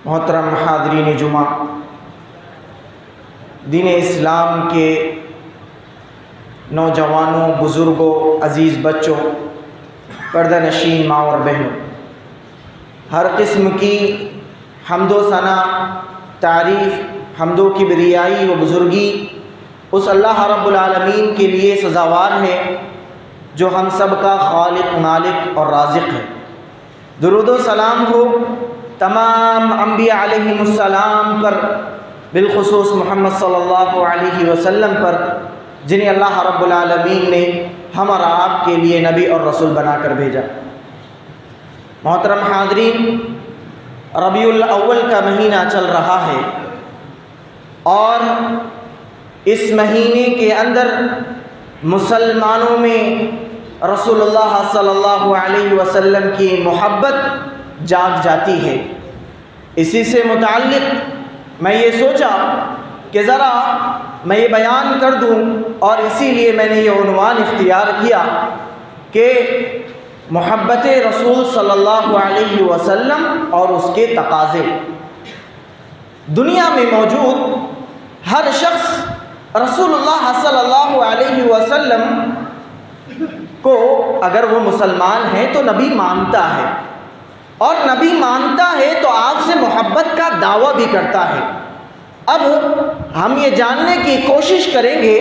محترم حاضرین جمعہ، دین اسلام کے نوجوانوں، بزرگوں، عزیز بچوں، پردہ نشین ماں اور بہنوں، ہر قسم کی حمد و ثنا، تعریف، حمد و کبریائی و بزرگی اس اللہ رب العالمین کے لیے سزاوار ہے جو ہم سب کا خالق، مالک اور رازق ہے۔ درود و سلام ہو تمام انبیاء علیہم السلام پر، بالخصوص محمد صلی اللہ علیہ وسلم پر، جنہیں اللہ رب العالمین نے ہم اور آپ کے لیے نبی اور رسول بنا کر بھیجا۔ محترم حاضرین، ربیع الاول کا مہینہ چل رہا ہے اور اس مہینے کے اندر مسلمانوں میں رسول اللہ صلی اللہ علیہ وسلم کی محبت جاگ جاتی ہے۔ اسی سے متعلق میں یہ سوچا کہ ذرا میں یہ بیان کر دوں، اور اسی لیے میں نے یہ عنوان اختیار کیا کہ محبت رسول صلی اللہ علیہ وسلم اور اس کے تقاضے۔ دنیا میں موجود ہر شخص رسول اللہ صلی اللہ علیہ وسلم کو، اگر وہ مسلمان ہے تو نبی مانتا ہے، اور نبی مانتا ہے تو آپ سے محبت کا دعویٰ بھی کرتا ہے۔ اب ہم یہ جاننے کی کوشش کریں گے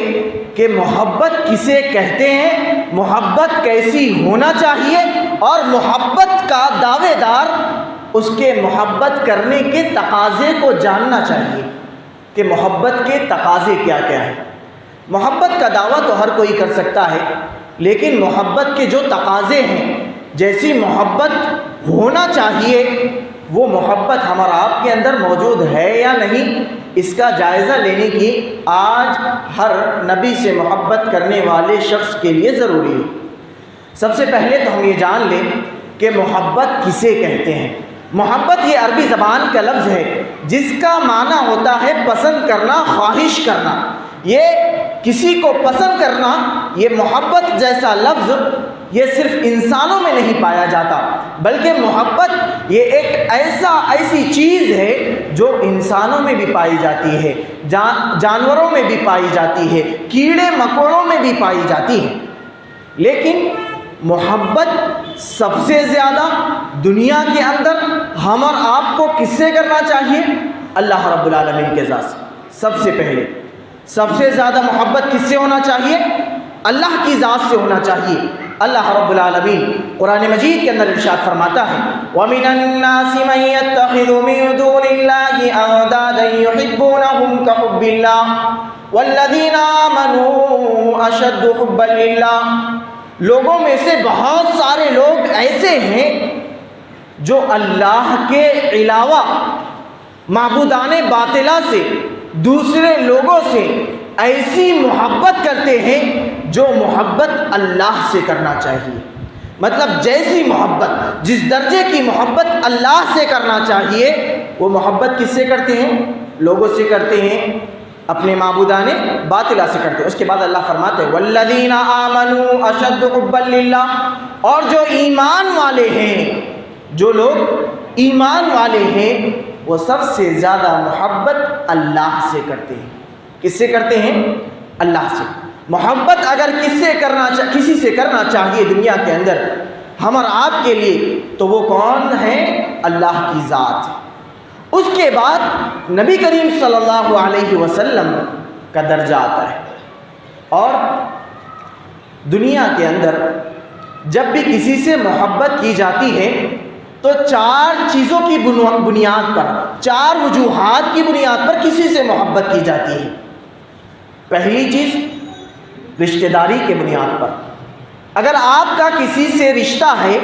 کہ محبت کسے کہتے ہیں، محبت کیسی ہونا چاہیے، اور محبت کا دعوے دار اس کے محبت کرنے کے تقاضے کو جاننا چاہیے کہ محبت کے تقاضے کیا کیا ہیں۔ محبت کا دعویٰ تو ہر کوئی کر سکتا ہے، لیکن محبت کے جو تقاضے ہیں، جیسی محبت ہونا چاہیے، وہ محبت ہمارا آپ کے اندر موجود ہے یا نہیں، اس کا جائزہ لینے کی آج ہر نبی سے محبت کرنے والے شخص کے لیے ضروری ہے۔ سب سے پہلے تو ہم یہ جان لیں کہ محبت کسے کہتے ہیں۔ محبت یہ عربی زبان کا لفظ ہے جس کا معنی ہوتا ہے پسند کرنا، خواہش کرنا۔ یہ کسی کو پسند کرنا، یہ محبت جیسا لفظ یہ صرف انسانوں میں نہیں پایا جاتا، بلکہ محبت یہ ایک ایسی چیز ہے جو انسانوں میں بھی پائی جاتی ہے، جانوروں میں بھی پائی جاتی ہے، کیڑے مکوڑوں میں بھی پائی جاتی ہے۔ لیکن محبت سب سے زیادہ دنیا کے اندر ہم اور آپ کو کس سے کرنا چاہیے؟ اللہ رب العالمین کے ذات سے۔ سب سے پہلے سب سے زیادہ محبت کس سے ہونا چاہیے؟ اللہ کی ذات سے ہونا چاہیے۔ اللہ رب العالمین قرآن مجید کے اندر ارشاد فرماتا ہے، وَمِنَ النَّاسِ مَن يَتَّخِذُ مِن دُونِ اللَّهِ أَندَادًا يُحِبُّونَهُمْ كَحُبِّ اللَّهِ وَالَّذِينَ آمَنُوا أَشَدُّ حُبًّا لِلَّهِ۔ لوگوں میں سے بہت سارے لوگ ایسے ہیں جو اللہ کے علاوہ معبودان باطلہ سے، دوسرے لوگوں سے ایسی محبت کرتے ہیں جو محبت اللہ سے کرنا چاہیے۔ مطلب جیسی محبت، جس درجے کی محبت اللہ سے کرنا چاہیے، وہ محبت کس سے کرتے ہیں؟ لوگوں سے کرتے ہیں، اپنے معبودان باطلہ سے کرتے ہیں۔ اس کے بعد اللہ فرماتے ہیں والذین آمنوا اشد حبا للہ، اور جو ایمان والے ہیں، جو لوگ ایمان والے ہیں، وہ سب سے زیادہ محبت اللہ سے کرتے ہیں۔ کس سے کرتے ہیں؟ اللہ سے۔ محبت اگر کسی سے کرنا چاہیے دنیا کے اندر ہم اور آپ کے لیے، تو وہ کون ہے؟ اللہ کی ذات۔ اس کے بعد نبی کریم صلی اللہ علیہ وسلم کا درجہ آتا ہے۔ اور دنیا کے اندر جب بھی کسی سے محبت کی جاتی ہے تو چار چیزوں کی بنیاد پر، چار وجوہات کی بنیاد پر کسی سے محبت کی جاتی ہے۔ پہلی چیز رشتہ داری کے بنیاد پر۔ اگر آپ کا کسی سے رشتہ ہے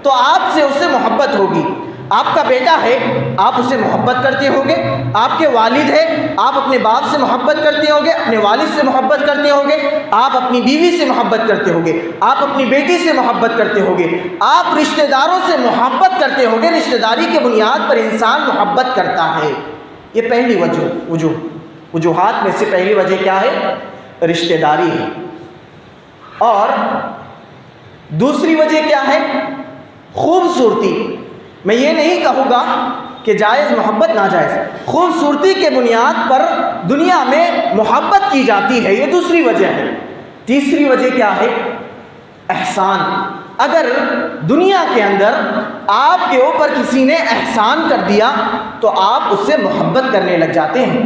تو آپ سے اس سے محبت ہوگی۔ آپ کا بیٹا ہے، آپ اسے محبت کرتے ہوگے۔ آپ کے والد ہیں، آپ اپنے باپ سے محبت کرتے ہوگے، اپنے والد سے محبت کرتے ہوگے۔ آپ اپنی بیوی سے محبت کرتے ہوگے، آپ اپنی بیٹی سے محبت کرتے ہوگے، آپ رشتہ داروں سے محبت کرتے ہوگے۔ رشتہ داری کے بنیاد پر انسان محبت کرتا ہے۔ یہ پہلی وجوہات میں سے پہلی وجہ کیا ہے؟ رشتہ داری ہے۔ اور دوسری وجہ کیا ہے؟ خوبصورتی۔ میں یہ نہیں کہوں گا کہ جائز محبت ناجائز. خوبصورتی کے بنیاد پر دنیا میں محبت کی جاتی ہے، یہ دوسری وجہ ہے. تیسری وجہ کیا ہے؟ احسان. اگر دنیا کے اندر آپ کے اوپر کسی نے احسان کر دیا تو آپ اس سے محبت کرنے لگ جاتے ہیں.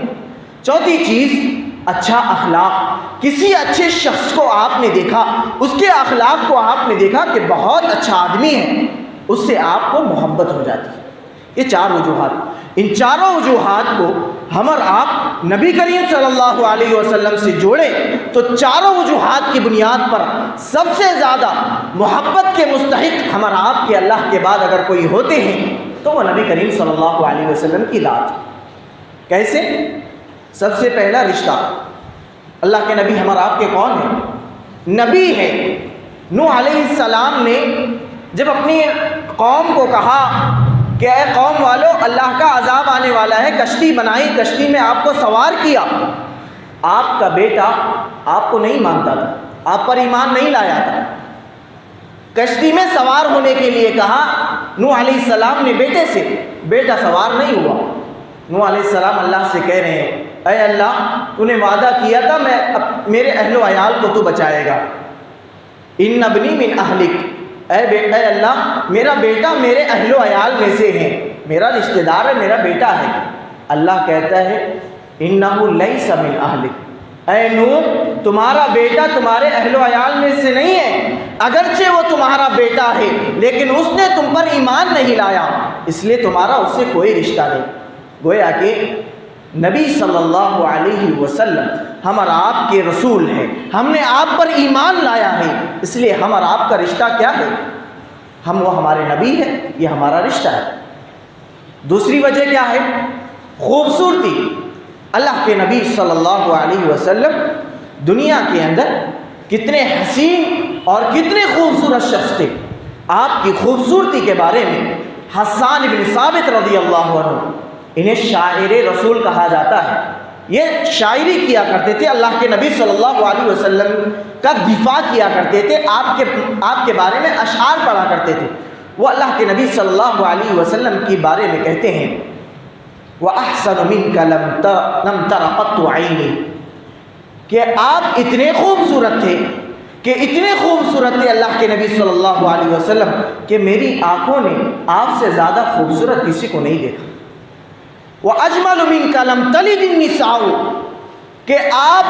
چوتھی چیز اچھا اخلاق. کسی اچھے شخص کو آپ نے دیکھا، اس کے اخلاق کو آپ نے دیکھا کہ بہت اچھا آدمی ہے، اس سے آپ کو محبت ہو جاتی ہے. یہ چار وجوہات. ان چاروں وجوہات کو ہم اور آپ نبی کریم صلی اللہ علیہ وسلم سے جوڑیں تو چاروں وجوہات کی بنیاد پر سب سے زیادہ محبت کے مستحق ہم اور آپ کے اللہ کے بعد اگر کوئی ہوتے ہیں تو وہ نبی کریم صلی اللہ علیہ وسلم کی ذات. کیسے؟ سب سے پہلا رشتہ. اللہ کے نبی ہم اور آپ کے کون ہیں؟ نبی ہے. نوح علیہ السلام نے جب اپنی قوم کو کہا کہ اے قوم والو، اللہ کا عذاب آنے والا ہے، کشتی بنائی، کشتی میں آپ کو سوار کیا. آپ کا بیٹا آپ کو نہیں مانتا تھا، آپ پر ایمان نہیں لایا تھا. کشتی میں سوار ہونے کے لیے کہا. نوح علیہ السلام نے بیٹے سے، بیٹا سوار نہیں ہوا. نوح علیہ السلام اللہ سے کہہ رہے ہیں اے اللہ، تو نے وعدہ کیا تھا میرے اہل و عیال کو تو بچائے گا. ان ابنی من اہلک، اے اللہ میرا بیٹا میرے اہل و عیال میں سے ہے، میرا رشتہ دار ہے، میرا بیٹا ہے. اللہ کہتا ہے انہ لیس من اہلک، اے نوح تمہارا بیٹا تمہارے اہل و عیال میں سے نہیں ہے. اگرچہ وہ تمہارا بیٹا ہے لیکن اس نے تم پر ایمان نہیں لایا، اس لیے تمہارا اس سے کوئی رشتہ نہیں. گویا کہ نبی صلی اللہ علیہ وسلم ہم اور آپ کے رسول ہیں، ہم نے آپ پر ایمان لایا ہے، اس لیے ہم اور آپ کا رشتہ کیا ہے؟ وہ ہمارے نبی ہیں، یہ ہمارا رشتہ ہے. دوسری وجہ کیا ہے؟ خوبصورتی. اللہ کے نبی صلی اللہ علیہ وسلم دنیا کے اندر کتنے حسین اور کتنے خوبصورت شخص تھے. آپ کی خوبصورتی کے بارے میں حسان بن ثابت رضی اللہ عنہ، انہیں شاعر رسول کہا جاتا ہے. یہ شاعری کیا کرتے تھے، اللہ کے نبی صلی اللہ علیہ وسلم کا دفاع کیا کرتے تھے، آپ کے بارے میں اشعار پڑھا کرتے تھے. وہ اللہ کے نبی صلی اللہ علیہ وسلم کے بارے میں کہتے ہیں وَأَحْسَنُ مِنْكَ لَمْ تَرَ قَطُّ عَيْنِي، کہ آپ اتنے خوبصورت تھے، کہ اتنے خوبصورت تھے اللہ کے نبی صلی اللہ علیہ وسلم کہ میری آنکھوں نے آپ سے زیادہ خوبصورت کسی کو نہیں دیکھا. وَأَجْمَلُ مِنْكَ لَمْ تَلِدِ النِّسَاءُ، کہ آپ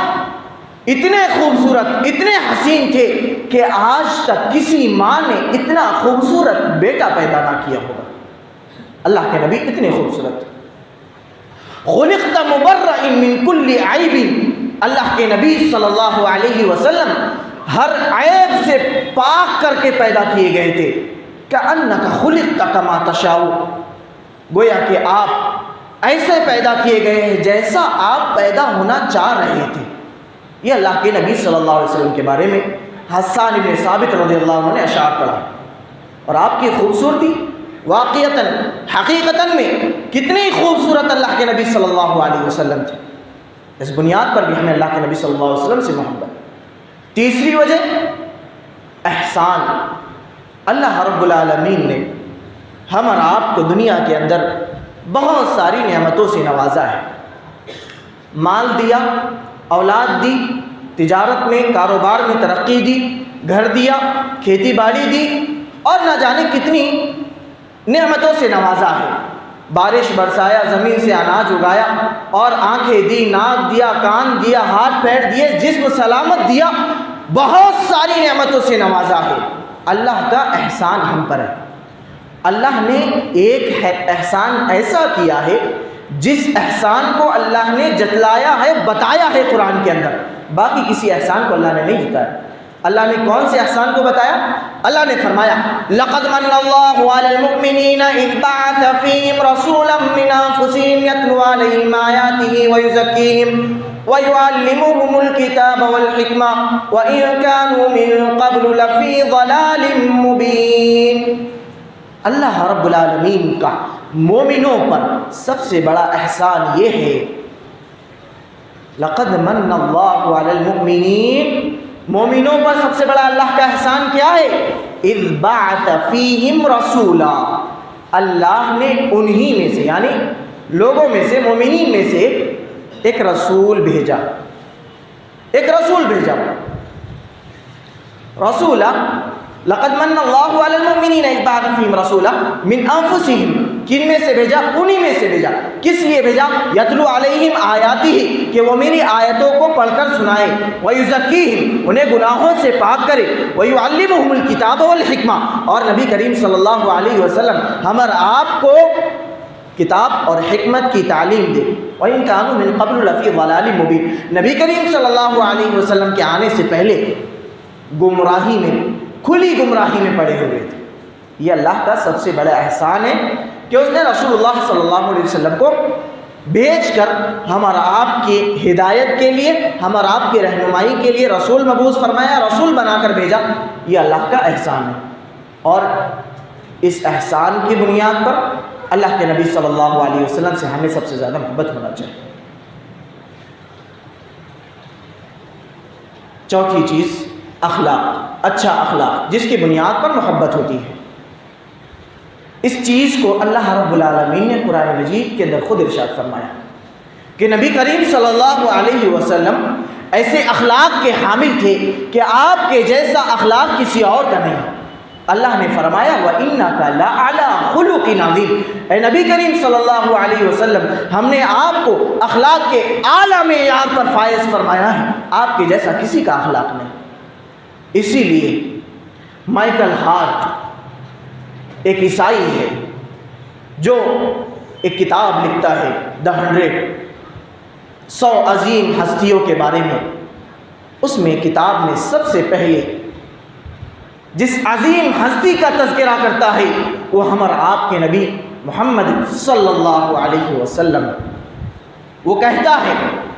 اتنے خوبصورت اتنے حسین تھے کہ آج تک کسی ماں نے اتنا خوبصورت بیٹا پیدا نہ کیا ہوگا. اللہ کے نبی اتنے خوبصورت تھے. خُلِقْتَ مُبَرَّئٍ مِّن كُلِّ عَيْبٍ، اللہ کے نبی صلی اللہ علیہ وسلم ہر عیب سے پاک کر کے پیدا کیے گئے تھے. كَأَنَّكَ خُلِقْتَ كَمَا تَشَاءُ، گویا کہ آپ ایسے پیدا کیے گئے ہیں جیسا آپ پیدا ہونا چاہ رہے تھے. یہ اللہ کے نبی صلی اللہ علیہ وسلم کے بارے میں حسان بن ثابت رضی اللہ عنہ نے اشعار پڑھا. اور آپ کی خوبصورتی واقعتاً حقیقتاً میں کتنی خوبصورت اللہ کے نبی صلی اللہ علیہ وسلم تھے. اس بنیاد پر بھی ہمیں اللہ کے نبی صلی اللہ علیہ وسلم سے محبت. تیسری وجہ احسان. اللہ رب العالمین نے ہم اور آپ کو دنیا کے اندر بہت ساری نعمتوں سے نوازا ہے. مال دیا، اولاد دی، تجارت میں کاروبار میں ترقی دی، گھر دیا، کھیتی باڑی دی، اور نہ جانے کتنی نعمتوں سے نوازا ہے. بارش برسایا، زمین سے اناج اگایا، اور آنکھیں دی، ناک دیا، کان دیا، ہاتھ پیر دیے، جسم سلامت دیا، بہت ساری نعمتوں سے نوازا ہے. اللہ کا احسان ہم پر ہے. اللہ نے ایک احسان ایسا کیا ہے جس احسان کو اللہ نے جتلایا ہے، بتایا ہے قرآن کے اندر. باقی کسی احسان کو اللہ نے نہیں جتایا. اللہ نے کون سے احسان کو بتایا؟ اللہ نے فرمایا لَقَدْ مَنَّ اللَّهُ عَلَى الْمُؤْمِنِينَ إِذْ بَعَثَ فِيهِمْ رَسُولًا مِّنْ أَنفُسِهِمْ يَتْلُو عَلَيْهِمْ آيَاتِهِ وَيُزَكِّيهِمْ وَيُعَلِّمُهُمُ الْكِتَابَ وَالْحِكْمَةَ وَإِن كَانُوا مِن قَبْلُ لَفِي ضَلَالٍ مُّبِينٍ. اللہ رب العالمین کا مومنوں پر سب سے بڑا احسان یہ ہے لَقَدْ مَنَّ اللَّهُ عَلَى الْمُؤْمِنِينَ، مومنوں پر سب سے بڑا اللہ کا احسان کیا ہے؟ اِذْ بَعَثَ فِيهِمْ رَسُولًا، اللہ نے انہی میں سے یعنی لوگوں میں سے مومنین میں سے ایک رسول بھیجا، رسولا لقد من اللہ علی المؤمنین اذ بعث فیہم رسولا من انفسہم، کن میں سے بھیجا؟ انہی میں سے بھیجا۔ کس لیے بھیجا؟ یتلو علیہم آیاتہ، کہ وہ میری آیتوں کو پڑھ کر سنائے، ویزکیہم، انہیں گناہوں سے پاک کرے، ویعلمہم الکتاب والحکمہ، اور نبی کریم صلی اللہ علیہ وسلم ہم اور آپ کو کتاب اور حکمت کی تعلیم دے۔ وَإِن كَانُوا مِن قَبْلُ لَفِي ضَلَالٍ مُبِينٍ، نبی کریم صلی اللہ علیہ وسلم کے آنے سے پہلے گمراہی میں، کھلی گمراہی میں پڑے ہوئے تھے۔ یہ اللہ کا سب سے بڑا احسان ہے کہ اس نے رسول اللہ صلی اللہ علیہ وسلم کو بھیج کر ہم اور آپ کی ہدایت کے لیے، ہم اور آپ کی رہنمائی کے لیے رسول مبعوث فرمایا، رسول بنا کر بھیجا۔ یہ اللہ کا احسان ہے، اور اس احسان کی بنیاد پر اللہ کے نبی صلی اللہ علیہ وسلم سے ہمیں سب سے زیادہ محبت ہونا چاہیے۔ چوتھی چیز اخلاق، اچھا اخلاق، جس کی بنیاد پر محبت ہوتی ہے۔ اس چیز کو اللہ رب العالمین نے قرآن مجید کے اندر خود ارشاد فرمایا کہ نبی کریم صلی اللہ علیہ وسلم ایسے اخلاق کے حامل تھے کہ آپ کے جیسا اخلاق کسی اور کا نہیں۔ اللہ نے فرمایا وَإِنَّكَ لَعَلَىٰ خُلُقٍ عَظِيمٍ، اے نبی کریم صلی اللہ علیہ وسلم ہم نے آپ کو اخلاق کے اعلیٰ معیار پر فائز فرمایا ہے، آپ کے جیسا کسی کا اخلاق نہیں۔ اسی لیے مائیکل ہارٹ ایک عیسائی ہے جو ایک کتاب لکھتا ہے دا 100 عظیم ہستیوں کے بارے میں۔ اس میں کتاب میں سب سے پہلے جس عظیم ہستی کا تذکرہ کرتا ہے وہ ہم اور آپ کے نبی محمد صلی اللہ علیہ وسلم۔ وہ کہتا ہے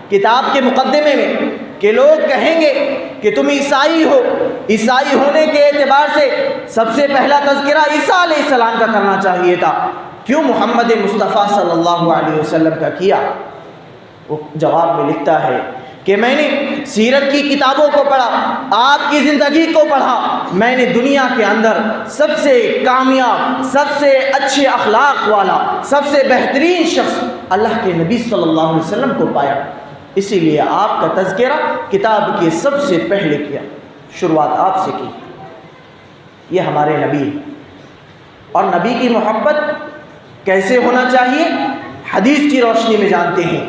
کتاب کے مقدمے میں کہ لوگ کہیں گے کہ تم عیسائی ہو، عیسائی ہونے کے اعتبار سے سب سے پہلا تذکرہ عیسیٰ علیہ السلام کا کرنا چاہیے تھا، کیوں محمد مصطفیٰ صلی اللہ علیہ وسلم کا کیا؟ وہ جواب میں لکھتا ہے کہ میں نے سیرت کی کتابوں کو پڑھا، آپ کی زندگی کو پڑھا، میں نے دنیا کے اندر سب سے کامیاب، سب سے اچھے اخلاق والا، سب سے بہترین شخص اللہ کے نبی صلی اللہ علیہ وسلم کو پایا، اسی لیے آپ کا تذکرہ کتاب کے سب سے پہلے کیا، شروعات آپ سے کی۔ یہ ہمارے نبی، اور نبی کی محبت کیسے ہونا چاہیے حدیث کی روشنی میں جانتے ہیں۔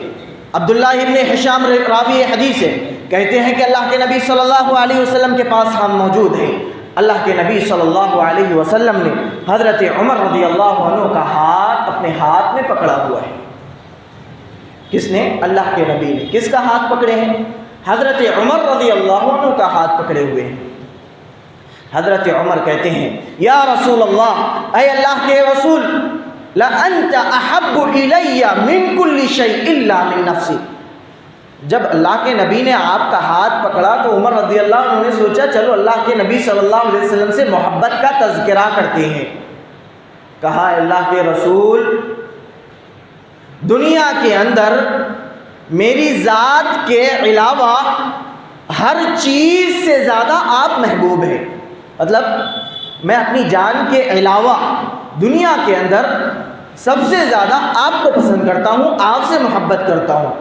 عبداللہ ابن حشام راوی حدیث ہے، کہتے ہیں کہ اللہ کے نبی صلی اللہ علیہ وسلم کے پاس ہم موجود ہیں، اللہ کے نبی صلی اللہ علیہ وسلم نے حضرت عمر رضی اللہ عنہ کا ہاتھ اپنے ہاتھ میں پکڑا ہوا ہے۔ کس نے؟ اللہ کے نبی نے۔ کس کا ہاتھ پکڑے ہیں؟ حضرت عمر رضی اللہ عنہ کا ہاتھ پکڑے ہوئے ہیں۔ حضرت عمر کہتے ہیں یا رسول اللہ، اے اللہ کے رسول، لَأَنْتَ أَحَبُّ إِلَيَّ مِنْ كُلِّ شَيْءٍ إِلَّا مِنْ نَفْسِي۔ جب اللہ کے نبی نے آپ کا ہاتھ پکڑا تو عمر رضی اللہ عنہ نے سوچا چلو اللہ کے نبی صلی اللہ علیہ وسلم سے محبت کا تذکرہ کرتے ہیں۔ کہا اللہ کے رسول، دنیا کے اندر میری ذات کے علاوہ ہر چیز سے زیادہ آپ محبوب ہیں، مطلب میں اپنی جان کے علاوہ دنیا کے اندر سب سے زیادہ آپ کو پسند کرتا ہوں، آپ سے محبت کرتا ہوں۔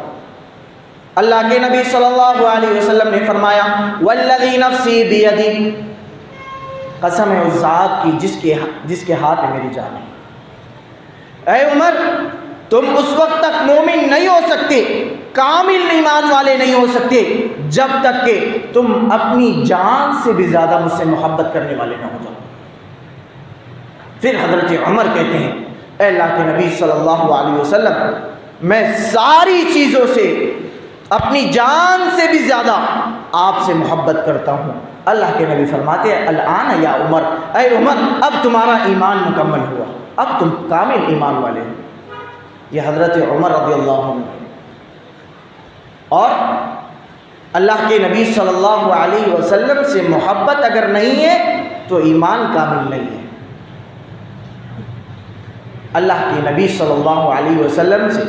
اللہ کے نبی صلی اللہ علیہ وسلم نے فرمایا والذی نفسی بیدی، قسم ہے اس ذات کی جس کے ہاتھ میں میری جان ہے۔ اے عمر، تم اس وقت تک مومن نہیں ہو سکتے، کامل ایمان والے نہیں ہو سکتے جب تک کہ تم اپنی جان سے بھی زیادہ مجھ سے محبت کرنے والے نہ ہو جاؤ۔ پھر حضرت عمر کہتے ہیں اے اللہ کے نبی صلی اللہ علیہ وسلم، میں ساری چیزوں سے اپنی جان سے بھی زیادہ آپ سے محبت کرتا ہوں۔ اللہ کے نبی فرماتے ہیں الآن یا عمر، اے عمر اب تمہارا ایمان مکمل ہوا، اب تم کامل ایمان والے ہو۔ یہ حضرت عمر رضی اللہ عنہ، اور اللہ کے نبی صلی اللہ علیہ وسلم سے محبت اگر نہیں ہے تو ایمان کامل نہیں ہے۔ اللہ کے نبی صلی اللہ علیہ وسلم سے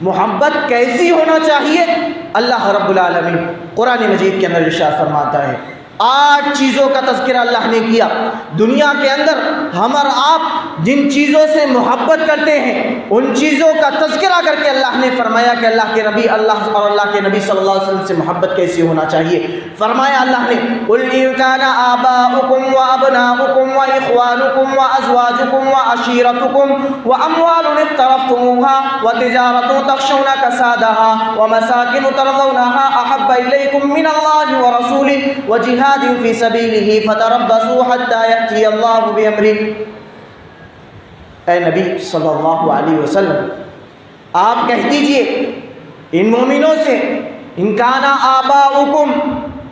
محبت کیسی ہونا چاہیے؟ اللہ رب العالمین قرآن مجید کے اندر ارشاد فرماتا ہے 8 چیزوں کا تذکرہ اللہ نے کیا۔ دنیا کے اندر ہم اور آپ جن چیزوں سے محبت کرتے ہیں ان چیزوں کا تذکرہ کر کے اللہ نے فرمایا کہ اللہ کے نبی اللہ اور اللہ کے نبی صلی اللہ علیہ وسلم سے محبت کیسی ہونا چاہیے۔ فرمایا اللہ نے قُلْ إِن كَانَ آبَاؤُكُمْ وَأَبْنَاؤُكُمْ وَإِخْوَانُكُمْ وَأَزْوَاجُكُمْ وَعَشِيرَتُكُمْ وَأَمْوَالٌ اقْتَرَفْتُمُوهَا وَتِجَارَةٌ تَخْشَوْنَ كَسَادَهَا وَمَسَاكِنُ تَرْضَوْنَهَا أَحَبَّ إِلَيْكُم مِّنَ اللَّهِ وَرَسُولِهِ وَجِهَادٍ فِي سَبِيلِهِ فَتَرَبَّصُوا حَتَّىٰ يَأْتِيَ اللَّهُ بِأَمْرِهِ۔ اے نبی صلی اللہ علیہ وسلم آپ کہہ دیجئے ان مومنوں سے ان کانا آباؤکم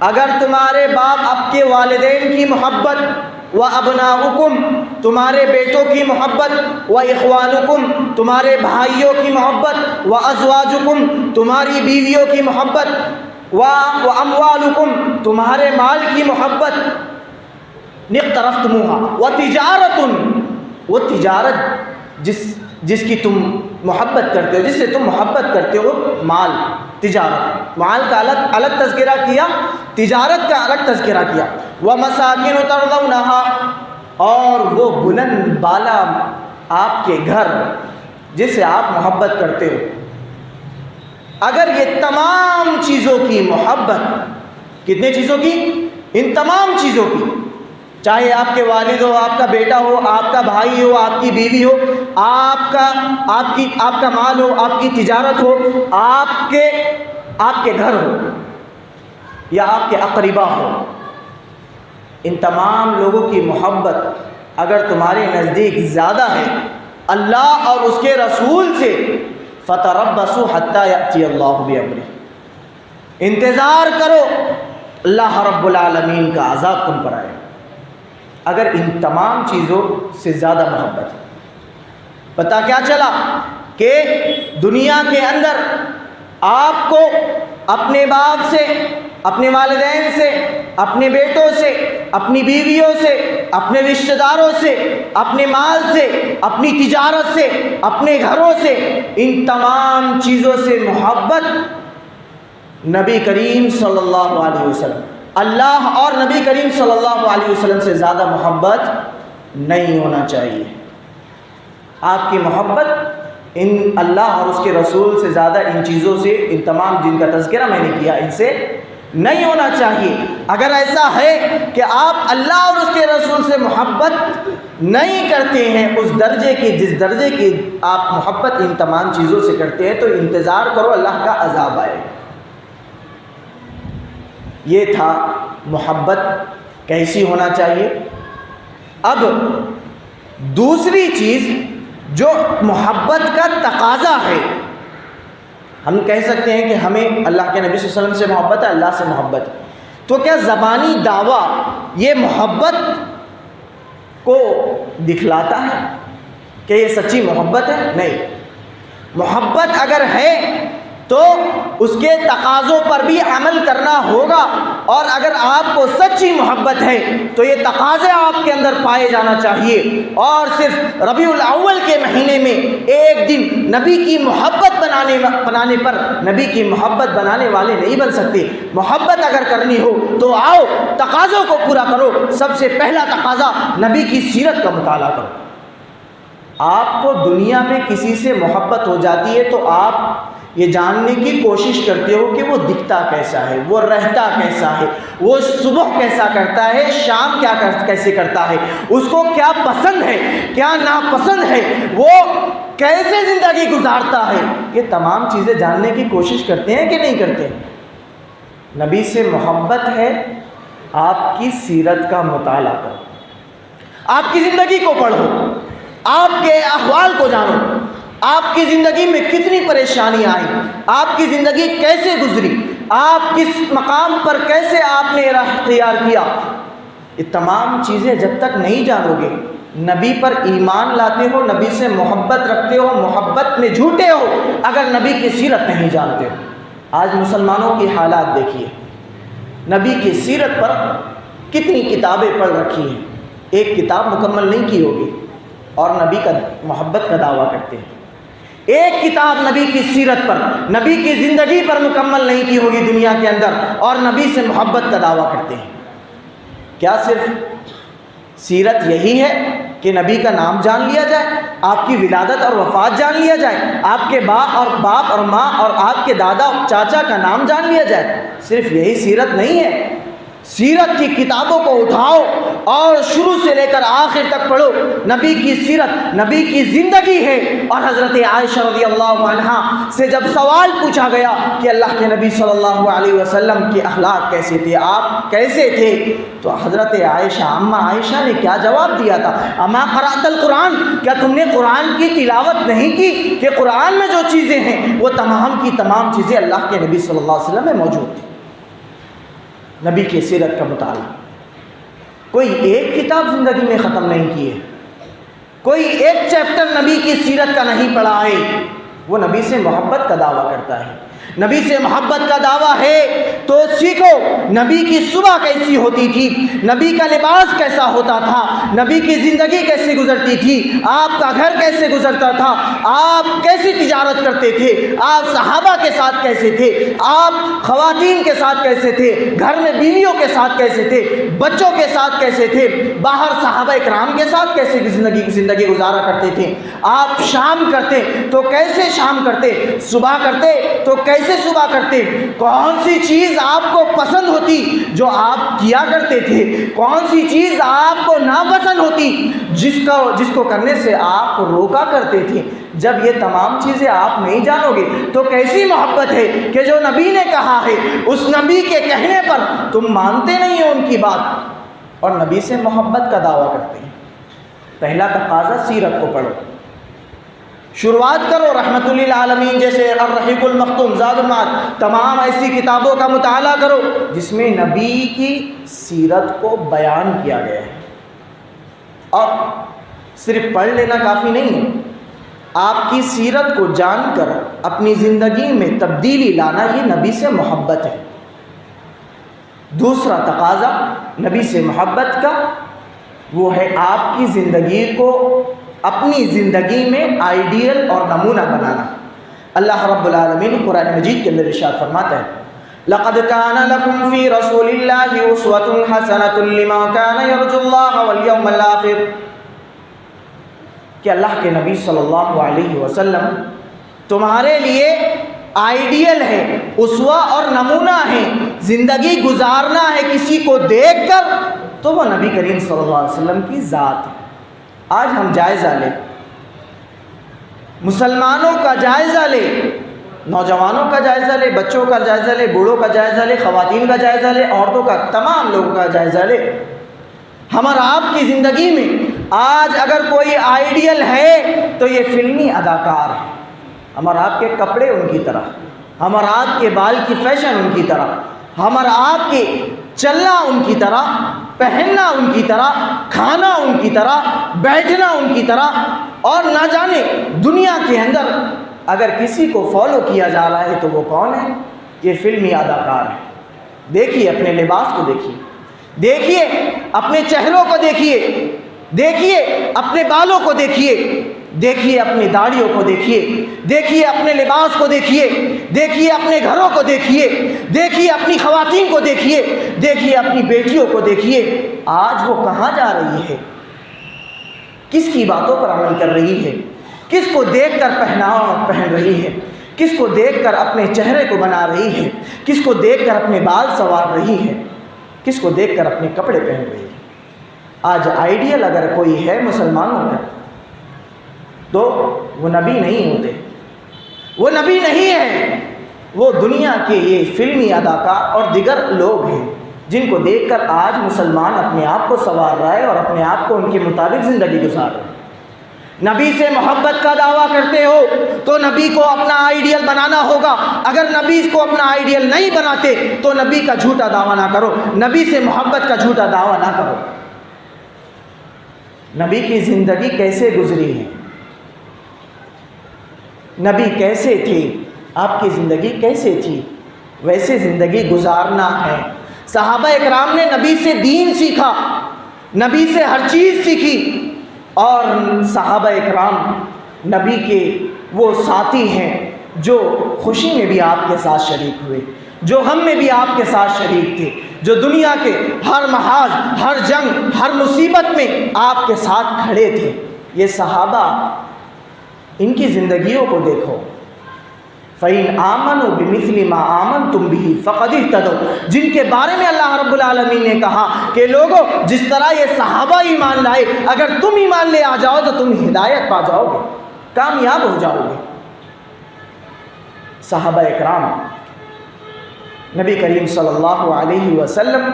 اگر تمہارے باپ آپ کے والدین کی محبت، و ابناؤکم تمہارے بیٹوں کی محبت، و اخوانکم تمہارے بھائیوں کی محبت، و ازواجکم تمہاری بیویوں کی محبت، و اموالکم تمہارے مال کی محبت، اقترفتموها وتجارت وہ تجارت جس کی تم محبت کرتے ہو، جس سے تم محبت کرتے ہو، مال، تجارت، مال کا الگ تذکرہ کیا، تجارت کا الگ تذکرہ کیا، وَمَسَاكِنُ تَرْضَوْنَهَا اور وہ بلند بالا آپ کے گھر جس سے آپ محبت کرتے ہو۔ اگر یہ تمام چیزوں کی محبت، کتنے چیزوں کی؟ ان تمام چیزوں کی، چاہے آپ کے والد ہو، آپ کا بیٹا ہو، آپ کا بھائی ہو، آپ کی بیوی ہو، آپ کا مال ہو، آپ کی تجارت ہو، آپ کے گھر ہو یا آپ کے اقربا ہو، ان تمام لوگوں کی محبت اگر تمہارے نزدیک زیادہ ہے اللہ اور اس کے رسول سے، فَتَرَبَّصُوا حَتَّىٰ يَأْتِيَ اللَّهُ بِأَمْرِهِ انتظار کرو اللہ رب العالمین کا عذاب تم پر آئے اگر ان تمام چیزوں سے زیادہ محبت ہے۔ پتہ کیا چلا کہ دنیا کے اندر آپ کو اپنے باپ سے، اپنے والدین سے، اپنے بیٹوں سے، اپنی بیویوں سے، اپنے رشتہ داروں سے، اپنے مال سے، اپنی تجارت سے، اپنے گھروں سے، ان تمام چیزوں سے محبت نبی کریم صلی اللہ علیہ وسلم، اللہ اور نبی کریم صلی اللہ علیہ وسلم سے زیادہ محبت نہیں ہونا چاہیے۔ آپ کی محبت ان اللہ اور اس کے رسول سے زیادہ ان چیزوں سے، ان تمام جن کا تذکرہ میں نے کیا، ان سے نہیں ہونا چاہیے۔ اگر ایسا ہے کہ آپ اللہ اور اس کے رسول سے محبت نہیں کرتے ہیں اس درجے کی جس درجے کی آپ محبت ان تمام چیزوں سے کرتے ہیں، تو انتظار کرو اللہ کا عذاب آئے۔ یہ تھا محبت کیسی ہونا چاہیے۔ اب دوسری چیز جو محبت کا تقاضا ہے، ہم کہہ سکتے ہیں کہ ہمیں اللہ کے نبی صلی اللہ علیہ وسلم سے محبت ہے، اللہ سے محبت ہے، تو کیا زبانی دعویٰ یہ محبت کو دکھلاتا ہے کہ یہ سچی محبت ہے؟ نہیں۔ محبت اگر ہے تو اس کے تقاضوں پر بھی عمل کرنا ہوگا، اور اگر آپ کو سچی محبت ہے تو یہ تقاضے آپ کے اندر پائے جانا چاہیے۔ اور صرف ربیع الاول کے مہینے میں ایک دن نبی کی محبت بنانے پر نبی کی محبت بنانے والے نہیں بن سکتے۔ محبت اگر کرنی ہو تو آؤ تقاضوں کو پورا کرو۔ سب سے پہلا تقاضا نبی کی سیرت کا مطالعہ کرو۔ آپ کو دنیا میں کسی سے محبت ہو جاتی ہے تو آپ یہ جاننے کی کوشش کرتے ہو کہ وہ دکھتا کیسا ہے، وہ رہتا کیسا ہے، وہ صبح کیسا کرتا ہے، شام کیسے کرتا ہے، اس کو کیا پسند ہے، کیا ناپسند ہے، وہ کیسے زندگی گزارتا ہے۔ یہ تمام چیزیں جاننے کی کوشش کرتے ہیں کہ نہیں کرتے؟ نبی سے محبت ہے، آپ کی سیرت کا مطالعہ کرو، آپ کی زندگی کو پڑھو، آپ کے احوال کو جانو، آپ کی زندگی میں کتنی پریشانیاں آئیں، آپ کی زندگی کیسے گزری، آپ کس مقام پر کیسے آپ نے راہ اختیار کیا۔ یہ تمام چیزیں جب تک نہیں جانو گے، نبی پر ایمان لاتے ہو، نبی سے محبت رکھتے ہو، محبت میں جھوٹے ہو اگر نبی کی سیرت نہیں جانتے ہو۔ آج مسلمانوں کی حالات دیکھیے، نبی کی سیرت پر کتنی کتابیں پڑھ رکھی ہیں، ایک کتاب مکمل نہیں کی ہوگی اور نبی کا محبت کا دعویٰ کرتے ہیں۔ ایک کتاب نبی کی سیرت پر، نبی کی زندگی پر مکمل نہیں کی ہوگی دنیا کے اندر، اور نبی سے محبت کا دعویٰ کرتے ہیں۔ کیا صرف سیرت یہی ہے کہ نبی کا نام جان لیا جائے، آپ کی ولادت اور وفات جان لیا جائے، آپ کے باپ اور ماں اور آپ کے دادا چاچا کا نام جان لیا جائے؟ صرف یہی سیرت نہیں ہے۔ سیرت کی کتابوں کو اٹھاؤ اور شروع سے لے کر آخر تک پڑھو۔ نبی کی سیرت نبی کی زندگی ہے۔ اور حضرت عائشہ رضی اللہ عنہا سے جب سوال پوچھا گیا کہ اللہ کے نبی صلی اللہ علیہ وسلم کے اخلاق کیسے تھے، آپ کیسے تھے، تو حضرت عائشہ اماں عائشہ نے کیا جواب دیا تھا؟ اما قرأت القرآن، کیا تم نے قرآن کی تلاوت نہیں کی کہ قرآن میں جو چیزیں ہیں وہ تمام کی تمام چیزیں اللہ کے نبی صلی اللہ علیہ وسلم میں موجود تھیں۔ نبی کی سیرت کا مطالعہ، کوئی ایک کتاب زندگی میں ختم نہیں کی ہے، کوئی ایک چیپٹر نبی کی سیرت کا نہیں پڑھا ہے، وہ نبی سے محبت کا دعویٰ کرتا ہے۔ نبی سے محبت کا دعویٰ ہے تو سیکھو نبی کی صبح کیسی ہوتی تھی، نبی کا لباس کیسا ہوتا تھا، نبی کی زندگی کیسے گزرتی تھی، آپ کا گھر کیسے گزرتا تھا، آپ کیسی تجارت کرتے تھے، آپ صحابہ کے ساتھ کیسے تھے، آپ خواتین کے ساتھ کیسے تھے، گھر میں بیویوں کے ساتھ کیسے تھے، بچوں کے ساتھ کیسے تھے، باہر صحابہ اکرام کے ساتھ کیسے زندگی گزارا کرتے تھے، آپ شام کرتے تو کیسے شام کرتے، صبح کرتے تو کیسے صبح کرتے، کون سی چیز آپ کو پسند ہوتی جو آپ کیا کرتے تھے، کون سی چیز آپ کو ناپسند ہوتی جس کو کرنے سے آپ روکا کرتے تھے۔ جب یہ تمام چیزیں آپ نہیں جانو گے تو کیسی محبت ہے کہ جو نبی نے کہا ہے اس نبی کے کہنے پر تم مانتے نہیں ہو ان کی بات اور نبی سے محبت کا دعویٰ کرتے ہیں۔ پہلا تقاضا سیرت کو پڑھو، شروعات کرو رحمت للعالمین جیسے الرحیق المختوم، زاد المعاد، تمام ایسی کتابوں کا مطالعہ کرو جس میں نبی کی سیرت کو بیان کیا گیا ہے۔ اور صرف پڑھ لینا کافی نہیں ہے، آپ کی سیرت کو جان کر اپنی زندگی میں تبدیلی لانا یہ نبی سے محبت ہے۔ دوسرا تقاضا نبی سے محبت کا وہ ہے آپ کی زندگی کو اپنی زندگی میں آئیڈیل اور نمونہ بنانا۔ اللہ رب العالمین قرآن مجید کے اندر ارشاد فرماتا ہے لَقَدْ كَانَ لَكُمْ فِي رَسُولِ اللَّهِ أُسْوَةٌ حَسَنَةٌ لِمَنْ كَانَ يَرْجُو اللَّهَ وَالْيَوْمَ الْآخِرَ، کہ اللہ کے نبی صلی اللہ علیہ وسلم تمہارے لیے آئیڈیل ہے، اسوہ اور نمونہ ہے، زندگی گزارنا ہے کسی کو دیکھ کر تو وہ نبی کریم صلی اللہ علیہ وسلم کی ذات ہے۔ آج ہم جائزہ لیں، مسلمانوں کا جائزہ لیں، نوجوانوں کا جائزہ لیں، بچوں کا جائزہ لیں، بوڑھوں کا جائزہ لیں، خواتین کا جائزہ لیں، عورتوں کا، تمام لوگوں کا جائزہ لیں۔ ہمارا آپ کی زندگی میں آج اگر کوئی آئیڈیل ہے تو یہ فلمی اداکار ہے۔ ہمارا آپ کے کپڑے ان کی طرح، ہمارا آپ کے بال کی فیشن ان کی طرح، ہمارا آپ کے چلنا ان کی طرح، پہننا ان کی طرح، کھانا ان کی طرح، بیٹھنا ان کی طرح، اور نہ جانے دنیا کے اندر اگر کسی کو فالو کیا جا رہا ہے تو وہ کون ہے؟ یہ فلمی اداکار ہے۔ دیکھیے اپنے لباس کو، دیکھیے اپنے چہروں کو، دیکھیے اپنے بالوں کو، دیکھیے اپنی داڑھیوں کو، دیکھیے اپنے لباس کو، دیکھیے اپنے گھروں کو، دیکھیے اپنی خواتین کو، دیکھیے اپنی بیٹیوں کو، دیکھیے آج وہ کہاں جا رہی ہے، کس کی باتوں پر عمل کر رہی ہے، کس کو دیکھ کر پہناوا پہن رہی ہے، کس کو دیکھ کر اپنے چہرے کو بنا رہی ہے، کس کو دیکھ کر اپنے بال سنوار رہی ہے، کس کو دیکھ کر اپنے کپڑے پہن رہی ہے۔ آج آئیڈیل اگر کوئی ہے مسلمانوں کا تو وہ نبی نہیں ہوتے، وہ نبی نہیں ہے، وہ دنیا کے یہ فلمی اداکار اور دیگر لوگ ہیں جن کو دیکھ کر آج مسلمان اپنے آپ کو سنوار رہا ہے اور اپنے آپ کو ان کے مطابق زندگی گزار رہا ہے۔ نبی سے محبت کا دعویٰ کرتے ہو تو نبی کو اپنا آئیڈیل بنانا ہوگا، اگر نبی کو اپنا آئیڈیل نہیں بناتے تو نبی کا جھوٹا دعویٰ نہ کرو، نبی سے محبت کا جھوٹا دعویٰ نہ کرو۔ نبی کی زندگی کیسے گزری ہے، نبی کیسے تھے، آپ کی زندگی کیسے تھی، ویسے زندگی گزارنا ہے۔ صحابہ اکرام نے نبی سے دین سیکھا، نبی سے ہر چیز سیکھی، اور صحابہ اکرام نبی کے وہ ساتھی ہیں جو خوشی میں بھی آپ کے ساتھ شریک ہوئے، جو غم میں بھی آپ کے ساتھ شریک تھے، جو دنیا کے ہر محاذ، ہر جنگ، ہر مصیبت میں آپ کے ساتھ کھڑے تھے۔ یہ صحابہ، ان کی زندگیوں کو دیکھو۔ فَإِنْ آمَنُوا بِمِثْلِ مَا آمَنْتُمْ بِهِ فَقَدِ اهْتَدَوْا، جن کے بارے میں اللہ رب العالمین نے کہا کہ لوگوں جس طرح یہ صحابہ ایمان لائے، اگر تم ایمان لے آ جاؤ تو تم ہدایت پا جاؤ گے، کامیاب ہو جاؤ گے۔ صحابہ اکرام نبی کریم صلی اللہ علیہ وسلم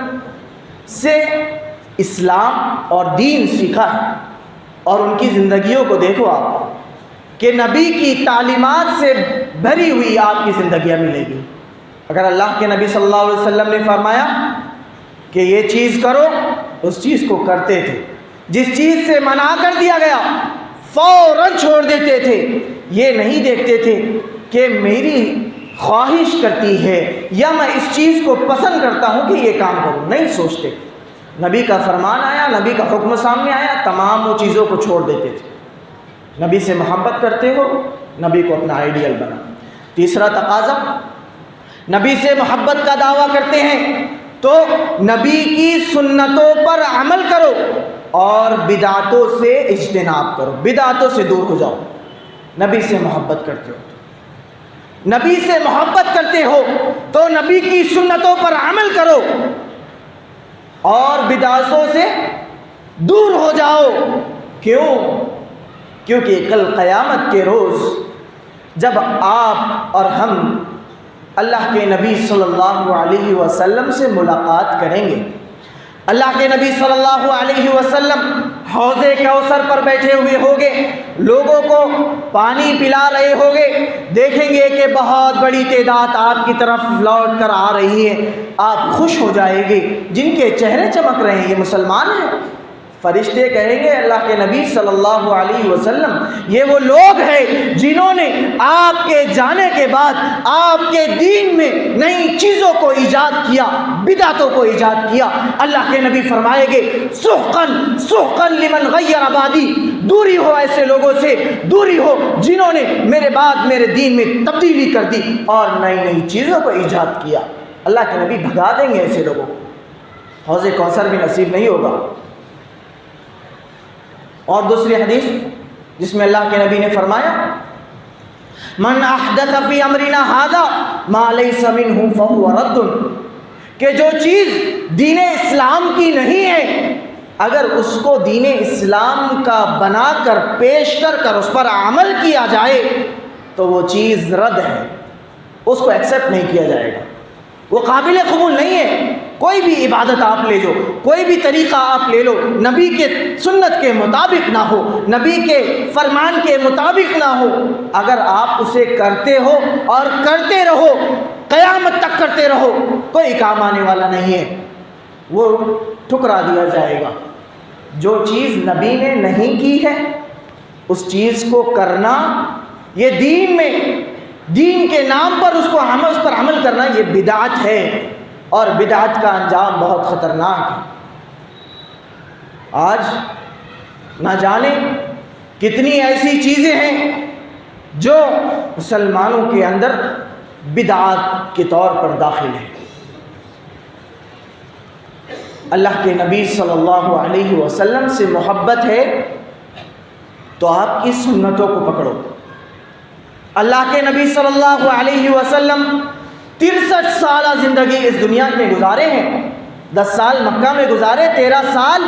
سے اسلام اور دین سیکھا ہے، اور ان کی زندگیوں کو دیکھو آپ کہ نبی کی تعلیمات سے بھری ہوئی آپ کی زندگیاں ملے گی۔ اگر اللہ کے نبی صلی اللہ علیہ وسلم نے فرمایا کہ یہ چیز کرو، اس چیز کو کرتے تھے۔ جس چیز سے منع کر دیا گیا فوراً چھوڑ دیتے تھے۔ یہ نہیں دیکھتے تھے کہ میری خواہش کرتی ہے یا میں اس چیز کو پسند کرتا ہوں کہ یہ کام کروں، نہیں سوچتے۔ نبی کا فرمان آیا، نبی کا حکم سامنے آیا، تمام وہ چیزوں کو چھوڑ دیتے تھے۔ نبی سے محبت کرتے ہو، نبی کو اپنا آئیڈیل بنا۔ تیسرا تقاضا، نبی سے محبت کا دعویٰ کرتے ہیں تو نبی کی سنتوں پر عمل کرو اور بدعتوں سے اجتناب کرو، بدعتوں سے دور ہو جاؤ۔ نبی سے محبت کرتے ہو، نبی سے محبت کرتے ہو تو نبی کی سنتوں پر عمل کرو اور بدعتوں سے دور ہو جاؤ۔ کیوں؟ کیونکہ کل قیامت کے روز جب آپ اور ہم اللہ کے نبی صلی اللہ علیہ وسلم سے ملاقات کریں گے، اللہ کے نبی صلی اللہ علیہ وسلم حوض کوثر پر بیٹھے ہوئے ہوگے، لوگوں کو پانی پلا رہے ہوگے، دیکھیں گے کہ بہت بڑی تعداد آپ کی طرف لوٹ کر آ رہی ہے، آپ خوش ہو جائیں گے، جن کے چہرے چمک رہے ہیں یہ مسلمان ہیں۔ فرشتے کہیں گے اللہ کے نبی صلی اللہ علیہ وسلم یہ وہ لوگ ہیں جنہوں نے آپ کے جانے کے بعد آپ کے دین میں نئی چیزوں کو ایجاد کیا، بدعتوں کو ایجاد کیا۔ اللہ کے نبی فرمائیں گے سحقاً سحقاً لمن غیر بعدی، دوری ہو ایسے لوگوں سے، دوری ہو جنہوں نے میرے بعد میرے دین میں تبدیلی کر دی اور نئی نئی چیزوں کو ایجاد کیا۔ اللہ کے نبی بھگا دیں گے ایسے لوگوں کو، حوض کوثر بھی نصیب نہیں ہوگا۔ اور دوسری حدیث جس میں اللہ کے نبی نے فرمایا من احدث فی امرنا ھذا ما لیس منہ فہو رد، کہ جو چیز دین اسلام کی نہیں ہے اگر اس کو دین اسلام کا بنا کر پیش کر اس پر عمل کیا جائے تو وہ چیز رد ہے، اس کو ایکسیپٹ نہیں کیا جائے گا، وہ قابل قبول نہیں ہے۔ کوئی بھی عبادت آپ لے جاؤ، کوئی بھی طریقہ آپ لے لو، نبی کے سنت کے مطابق نہ ہو، نبی کے فرمان کے مطابق نہ ہو، اگر آپ اسے کرتے ہو اور کرتے رہو، قیامت تک کرتے رہو، کوئی کام آنے والا نہیں ہے، وہ ٹھکرا دیا جائے گا۔ جو چیز نبی نے نہیں کی ہے اس چیز کو کرنا، یہ دین میں دین کے نام پر اس پر عمل کرنا یہ بدعت ہے، اور بدعت کا انجام بہت خطرناک ہے۔ آج نہ جانے کتنی ایسی چیزیں ہیں جو مسلمانوں کے اندر بدعت کے طور پر داخل ہیں۔ اللہ کے نبی صلی اللہ علیہ وسلم سے محبت ہے تو آپ کی سنتوں کو پکڑو۔ اللہ کے نبی صلی اللہ علیہ وسلم 63 سالہ زندگی اس دنیا میں گزارے ہیں، 10 سال مکہ میں گزارے، 13 سال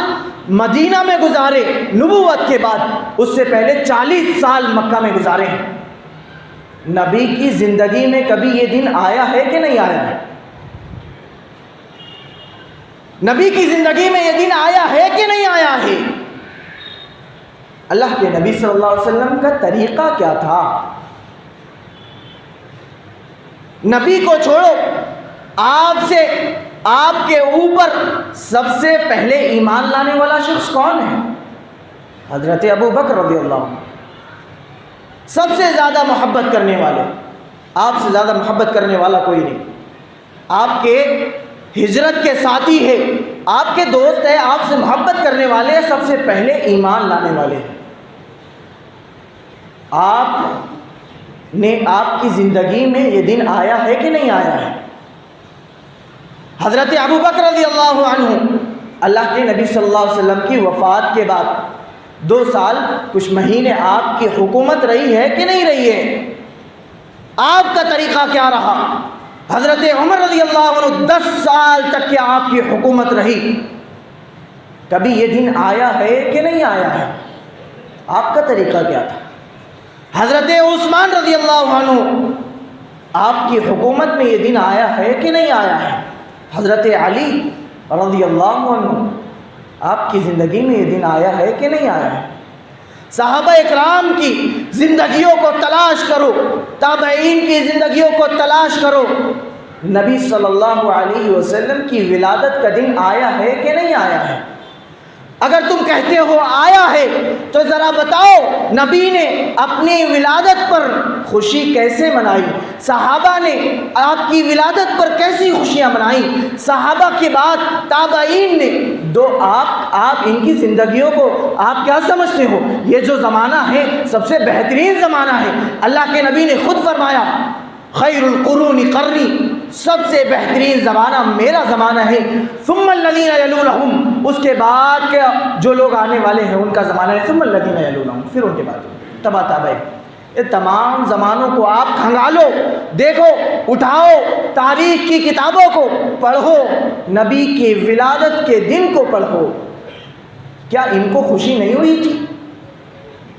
مدینہ میں گزارے نبوت کے بعد، اس سے پہلے 40 سال مکہ میں گزارے ہیں۔ نبی کی زندگی میں کبھی یہ دن آیا ہے کہ نہیں آیا ہے؟ نبی کی زندگی میں یہ دن آیا ہے کہ نہیں آیا ہے؟ اللہ کے نبی صلی اللہ علیہ وسلم کا طریقہ کیا تھا؟ نبی کو چھوڑو، آپ کے اوپر سب سے پہلے ایمان لانے والا شخص کون ہے؟ حضرت ابو بکر رضی اللہ عنہ، سب سے زیادہ محبت کرنے والے، آپ سے زیادہ محبت کرنے والا کوئی نہیں، آپ کے ہجرت کے ساتھی ہے، آپ کے دوست ہے، آپ سے محبت کرنے والے سب سے پہلے ایمان لانے والے ہیں۔ آپ کی زندگی میں یہ دن آیا ہے کہ نہیں آیا ہے؟ حضرت ابو بکر رضی اللہ عنہ، اللہ کے نبی صلی اللہ علیہ وسلم کی وفات کے بعد 2 سال کچھ مہینے آپ کی حکومت رہی ہے کہ نہیں رہی ہے؟ آپ کا طریقہ کیا رہا؟ حضرت عمر رضی اللہ عنہ 10 سال تک کہ آپ کی حکومت رہی، کبھی یہ دن آیا ہے کہ نہیں آیا ہے؟ آپ کا طریقہ کیا تھا؟ حضرت عثمان رضی اللہ عنہ، آپ کی حکومت میں یہ دن آیا ہے کہ نہیں آیا ہے؟ حضرت علی رضی اللہ عنہ، آپ کی زندگی میں یہ دن آیا ہے کہ نہیں آیا ہے؟ صحابہ اکرام کی زندگیوں کو تلاش کرو، تابعین کی زندگیوں کو تلاش کرو، نبی صلی اللہ علیہ وسلم کی ولادت کا دن آیا ہے کہ نہیں آیا ہے؟ اگر تم کہتے ہو آیا ہے تو ذرا بتاؤ نبی نے اپنی ولادت پر خوشی کیسے منائی؟ صحابہ نے آپ کی ولادت پر کیسی خوشیاں منائیں؟ صحابہ کے بعد تابعین نے آپ ان کی زندگیوں کو آپ کیا سمجھتے ہو؟ یہ جو زمانہ ہے سب سے بہترین زمانہ ہے۔ اللہ کے نبی نے خود فرمایا خیر القرون قرنی، سب سے بہترین زمانہ میرا زمانہ ہے، ثم الذین یلونہم، اس کے بعد کے جو لوگ آنے والے ہیں ان کا زمانہ ہے، ثم الذین یلونہم، پھر ان کے بعد تبا تابعین۔ یہ تمام زمانوں کو آپ کھنگالو، دیکھو، اٹھاؤ، تاریخ کی کتابوں کو پڑھو، نبی کی ولادت کے دن کو پڑھو۔ کیا ان کو خوشی نہیں ہوئی تھی؟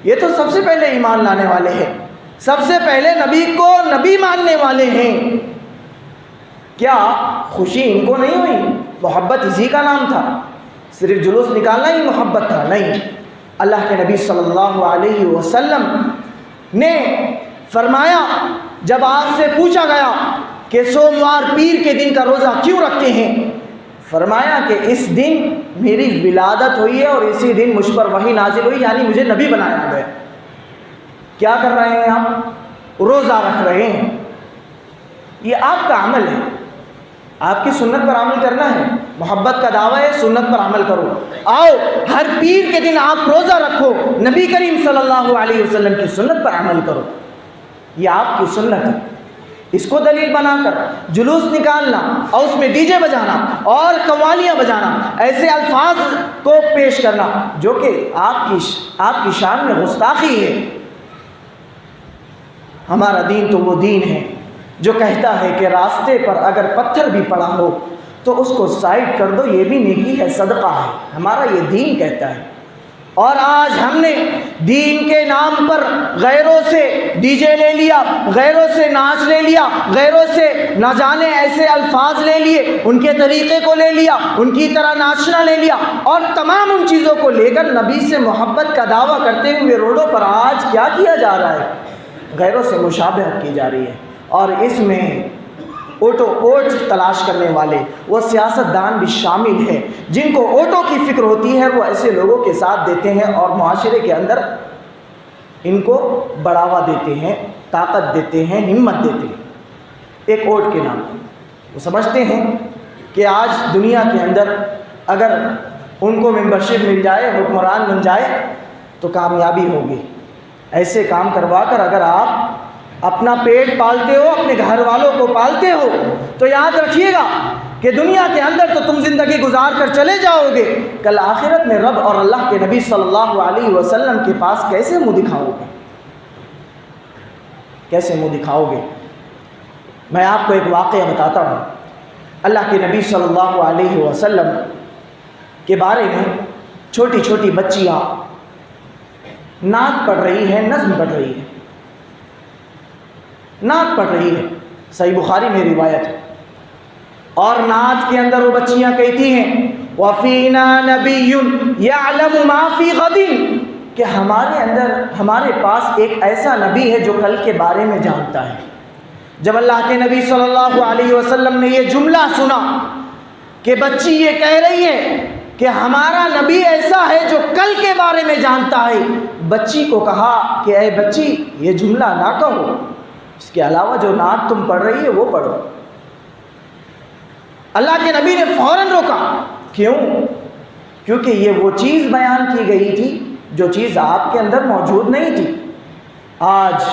یہ تو سب سے پہلے ایمان لانے والے ہیں، سب سے پہلے نبی کو نبی ماننے والے ہیں، کیا خوشی ان کو نہیں ہوئی؟ محبت اسی کا نام تھا؟ صرف جلوس نکالنا ہی محبت تھا؟ نہیں، اللہ کے نبی صلی اللہ علیہ وسلم نے فرمایا، جب آپ سے پوچھا گیا کہ سوموار پیر کے دن کا روزہ کیوں رکھتے ہیں، فرمایا کہ اس دن میری ولادت ہوئی ہے اور اسی دن مجھ پر وحی نازل ہوئی، یعنی مجھے نبی بنایا گیا۔ کیا کر رہے ہیں آپ؟ روزہ رکھ رہے ہیں۔ یہ آپ کا عمل ہے، آپ کی سنت پر عمل کرنا ہے، محبت کا دعویٰ ہے، سنت پر عمل کرو۔ آؤ ہر پیر کے دن آپ روزہ رکھو، نبی کریم صلی اللہ علیہ وسلم کی سنت پر عمل کرو، یہ آپ کی سنت ہے۔ اس کو دلیل بنا کر جلوس نکالنا اور اس میں ڈی جے بجانا اور قوالیاں بجانا، ایسے الفاظ کو پیش کرنا جو کہ آپ کی شان میں گستاخی ہے۔ ہمارا دین تو وہ دین ہے جو کہتا ہے کہ راستے پر اگر پتھر بھی پڑا ہو تو اس کو سائڈ کر دو، یہ بھی نیکی ہے، صدقہ ہے، ہمارا یہ دین کہتا ہے۔ اور آج ہم نے دین کے نام پر غیروں سے ڈی جے لے لیا، غیروں سے ناچ لے لیا، غیروں سے نہ جانے ایسے الفاظ لے لیے، ان کے طریقے کو لے لیا، ان کی طرح ناچنا لے لیا، اور تمام ان چیزوں کو لے کر نبی سے محبت کا دعویٰ کرتے ہوئے روڈوں پر آج کیا کیا جا رہا ہے؟ غیروں سے مشابہت کی جا رہی ہے، اور اس میں اوٹو اوٹ تلاش کرنے والے وہ سیاست دان بھی شامل ہیں، جن کو اوٹوں کی فکر ہوتی ہے، وہ ایسے لوگوں کے ساتھ دیتے ہیں اور معاشرے کے اندر ان کو بڑھاوا دیتے ہیں، طاقت دیتے ہیں، ہمت دیتے ہیں، ایک اوٹ کے نام پر۔ وہ سمجھتے ہیں کہ آج دنیا کے اندر اگر ان کو ممبرشپ مل جائے، حکمران بن جائے تو کامیابی ہوگی۔ ایسے کام کروا کر اگر آپ اپنا پیٹ پالتے ہو، اپنے گھر والوں کو پالتے ہو، تو یاد رکھیے گا کہ دنیا کے اندر تو تم زندگی گزار کر چلے جاؤ گے، کل آخرت میں رب اور اللہ کے نبی صلی اللہ علیہ وسلم کے پاس کیسے منہ دکھاؤ گے؟ کیسے منہ دکھاؤ گے؟ میں آپ کو ایک واقعہ بتاتا ہوں۔ اللہ کے نبی صلی اللہ علیہ وسلم کے بارے میں چھوٹی چھوٹی بچیاں نعت پڑھ رہی ہے، نظم پڑھ رہی ہے، نعت پڑھ رہی ہے، صحیح بخاری میں روایت ہے، اور نعت کے اندر وہ بچیاں کہتی ہیں وَفِينَا نَبِيٌّ يَعْلَمُ مَا فِي غَدٍ، کہ ہمارے پاس ایک ایسا نبی ہے جو کل کے بارے میں جانتا ہے۔ جب اللہ کے نبی صلی اللہ علیہ وسلم نے یہ جملہ سنا کہ بچی یہ کہہ رہی ہے کہ ہمارا نبی ایسا ہے جو کل کے بارے میں جانتا ہے، بچی کو کہا کہ اے بچی یہ جملہ نہ کہو، اس کے علاوہ جو نعت تم پڑھ رہی ہے وہ پڑھو۔ اللہ کے نبی نے فوراً روکا، کیوں؟ کیونکہ یہ وہ چیز بیان کی گئی تھی جو چیز آپ کے اندر موجود نہیں تھی۔ آج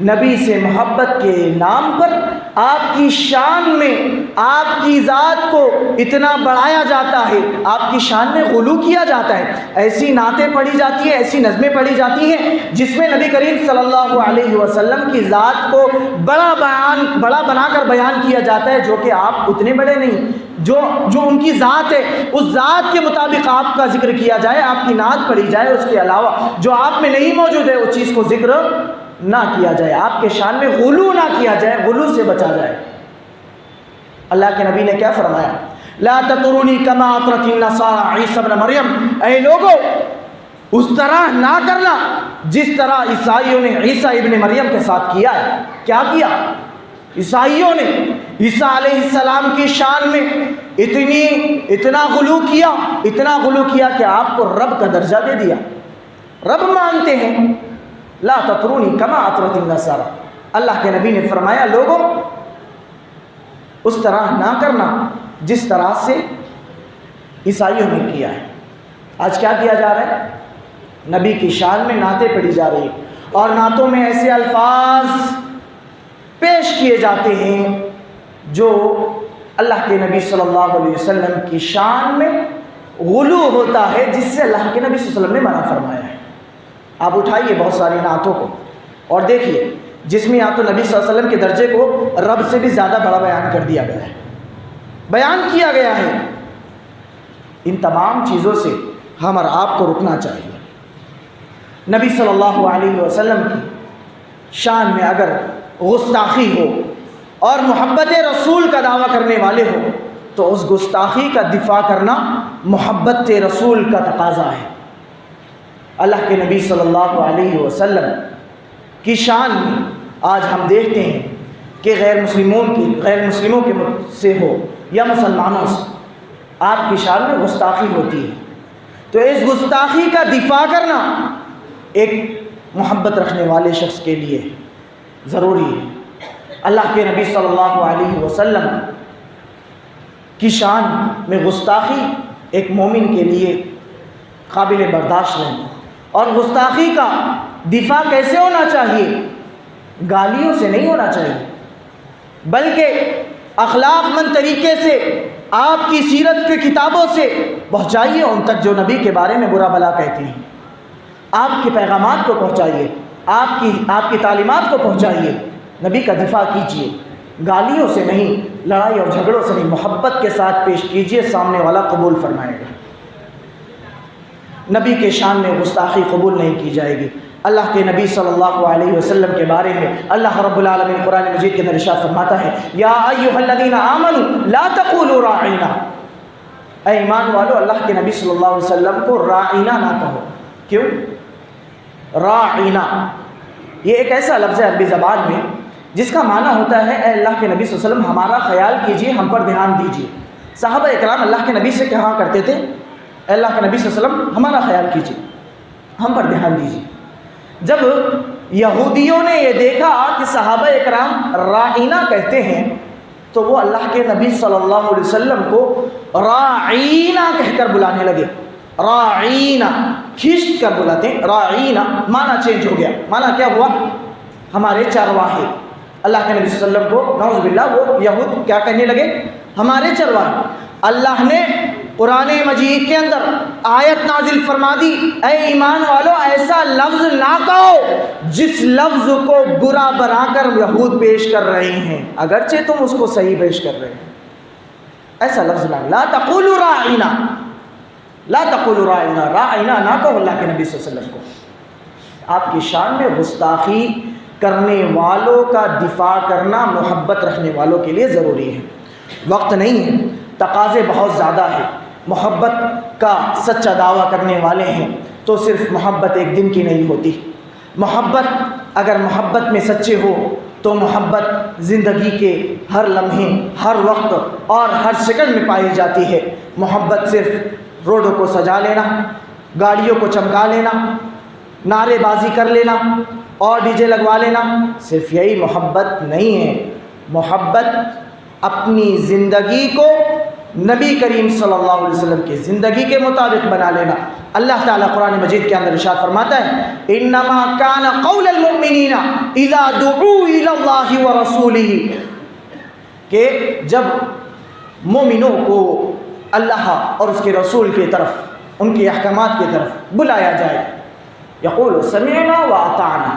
نبی سے محبت کے نام پر آپ کی شان میں آپ کی ذات کو اتنا بڑھایا جاتا ہے، آپ کی شان میں غلو کیا جاتا ہے، ایسی نعتیں پڑھی جاتی ہیں، ایسی نظمیں پڑھی جاتی ہیں جس میں نبی کریم صلی اللہ علیہ وسلم کی ذات کو بڑا بنا کر بیان کیا جاتا ہے، جو کہ آپ اتنے بڑے نہیں، جو ان کی ذات ہے اس ذات کے مطابق آپ کا ذکر کیا جائے، آپ کی نعت پڑھی جائے، اس کے علاوہ جو آپ میں نہیں موجود ہے اس چیز کو ذکر نہ کیا جائے، آپ کے شان میں غلو نہ کیا جائے، غلو سے بچا جائے۔ اللہ کے نبی نے کیا فرمایا؟ لا تطرونی کما اطرت النصارى عیسی ابن مریم، اے لوگو اس طرح نہ کرنا جس طرح عیسائیوں نے عیسی ابن مریم کے ساتھ کیا ہے۔ کیا کیا؟ عیسائیوں نے عیسیٰ علیہ السلام کی شان میں اتنا غلو کیا کہ آپ کو رب کا درجہ دے دیا، رب مانتے ہیں۔ لا تطرونی کما اطرت النصارى، اللہ کے نبی نے فرمایا لوگوں اس طرح نہ کرنا جس طرح سے عیسائیوں نے کیا ہے۔ آج کیا کیا جا رہا ہے؟ نبی کی شان میں نعتیں پڑھی جا رہی ہیں، اور نعتوں میں ایسے الفاظ پیش کیے جاتے ہیں جو اللہ کے نبی صلی اللہ علیہ وسلم کی شان میں غلو ہوتا ہے، جس سے اللہ کے نبی صلی اللہ علیہ وسلم نے منع فرمایا ہے۔ آپ اٹھائیے بہت ساری نعتوں کو اور دیکھیے جس میں یا تو نبی صلی اللہ علیہ وسلم کے درجے کو رب سے بھی زیادہ بڑا بیان کر دیا گیا ہے، بیان کیا گیا ہے۔ ان تمام چیزوں سے ہم اور آپ کو رکنا چاہیے۔ نبی صلی اللہ علیہ وسلم کی شان میں اگر گستاخی ہو اور محبت رسول کا دعویٰ کرنے والے ہو تو اس گستاخی کا دفاع کرنا محبت رسول کا تقاضا ہے۔ اللہ کے نبی صلی اللہ علیہ وسلم کی شان میں آج ہم دیکھتے ہیں کہ غیر مسلموں کے سے ہو یا مسلمانوں سے آپ کی شان میں گستاخی ہوتی ہے، تو اس گستاخی کا دفاع کرنا ایک محبت رکھنے والے شخص کے لیے ضروری ہے۔ اللہ کے نبی صلی اللہ علیہ وسلم کی شان میں گستاخی ایک مومن کے لیے قابل برداشت نہیں، اور گستاخی کا دفاع کیسے ہونا چاہیے؟ گالیوں سے نہیں ہونا چاہیے، بلکہ اخلاق مند طریقے سے آپ کی سیرت کی کتابوں سے پہنچائیے ان تک جو نبی کے بارے میں برا بھلا کہتے ہیں، آپ کے پیغامات کو پہنچائیے، آپ کی تعلیمات کو پہنچائیے، نبی کا دفاع کیجیے، گالیوں سے نہیں، لڑائی اور جھگڑوں سے نہیں، محبت کے ساتھ پیش کیجیے، سامنے والا قبول فرمائے گا۔ نبی کے شان میں گستاخی قبول نہیں کی جائے گی۔ اللہ کے نبی صلی اللہ علیہ وسلم کے بارے میں اللہ رب العالمین قرآن مجید کے اندر ارشاد فرماتا ہے، یا ایھا الذین آمنوا لا تقولوا راعینا، اے ایمان والو اللہ کے نبی صلی اللہ علیہ وسلم کو راعینا نہ کہو۔ کیوں؟ راعینا یہ ایک ایسا لفظ ہے عربی زبان میں جس کا معنی ہوتا ہے اے اللہ کے نبی صلی اللہ علیہ وسلم ہمارا خیال کیجیے، ہم پر دھیان دیجیے۔ صحابہ اکرام اللہ کے نبی سے کہا کرتے تھے اے اللہ کے نبی صلی اللہ علیہ وسلم ہمارا خیال کیجیے، ہم پر دھیان دیجیے۔ جب یہودیوں نے یہ دیکھا کہ صحابہ اکرام راعینا کہتے ہیں تو وہ اللہ کے نبی صلی اللہ علیہ وسلم کو راعینا کہہ کر بلانے لگے۔ راعینا کھینچ کر بلاتے ہیں، راعینا معنی چینج ہو گیا۔ معنی کیا ہوا؟ ہمارے چرواہے۔ اللہ کے نبی صلی اللہ علیہ وسلم کو نعوذ باللہ وہ یہود کیا کہنے لگے؟ ہمارے چرواہے۔ اللہ نے قرآن مجید کے اندر آیت نازل فرما دی، اے ایمان والو ایسا لفظ نہ کہو جس لفظ کو برا بنا کر یہود پیش کر رہے ہیں، اگرچہ تم اس کو صحیح پیش کر رہے ہیں۔ ایسا لفظ نہ، لا تقولوا راعینا، لا تقولوا راعینا، راعینا نہ کہو اللہ کے نبی صلی اللہ علیہ وسلم کو۔ آپ کی شان میں گستاخی کرنے والوں کا دفاع کرنا محبت رکھنے والوں کے لیے ضروری ہے۔ وقت نہیں ہے، تقاضے بہت زیادہ ہیں، محبت کا سچا دعویٰ کرنے والے ہیں تو صرف محبت ایک دن کی نہیں ہوتی۔ محبت اگر محبت میں سچے ہو تو محبت زندگی کے ہر لمحے، ہر وقت اور ہر سیکنڈ میں پائی جاتی ہے۔ محبت صرف روڈوں کو سجا لینا، گاڑیوں کو چمکا لینا، نعرے بازی کر لینا اور ڈی جے لگوا لینا صرف یہی محبت نہیں ہے۔ محبت اپنی زندگی کو نبی کریم صلی اللہ علیہ وسلم کی زندگی کے مطابق بنا لینا۔ اللہ تعالیٰ قرآن مجید کے اندر ارشاد فرماتا ہے انما کان قول المؤمنین اذا دعوا الی اللہ ورسولہ، کہ جب مومنوں کو اللہ اور اس کے رسول کی طرف، ان کے احکامات کی طرف بلایا جائے، یقول سمعنا واطعنا،